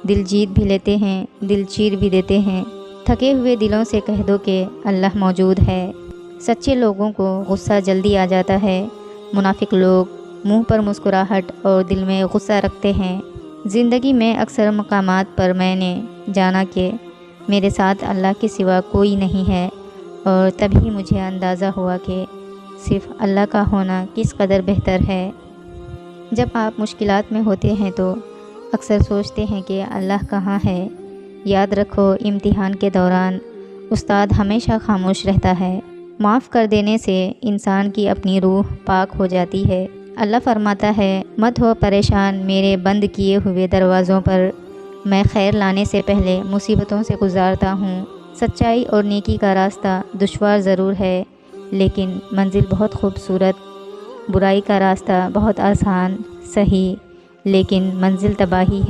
दिल जीत भी लेते हैं, दिल चीर भी देते हैं। थके हुए दिलों से कह दो कि अल्लाह मौजूद है। सच्चे लोगों को गुस्सा जल्दी आ जाता है। मुनाफिक लोग मुंह पर मुस्कुराहट और दिल में गुस्सा रखते हैं। ज़िंदगी में अक्सर मकामात पर मैंने जाना कि मेरे साथ अल्लाह के सिवा कोई नहीं है, और तभी मुझे अंदाज़ा हुआ कि सिर्फ़ अल्लाह का होना किस कदर बेहतर है। जब आप मुश्किलात में होते हैं तो अक्सर सोचते हैं कि अल्लाह कहाँ है। याद रखो, इम्तिहान के दौरान उस्ताद हमेशा खामोश रहता है। माफ़ कर देने से इंसान की अपनी रूह पाक हो जाती है। अल्लाह फरमाता है, मत हो परेशान मेरे बंद किए हुए दरवाज़ों पर, मैं खैर लाने से पहले मुसीबतों से गुजारता हूँ। सच्चाई और नेकी का रास्ता दुश्वार ज़रूर है, लेकिन मंजिल बहुत खूबसूरत। बुराई का रास्ता बहुत आसान, सही, लेकिन मंजिल तबाही है।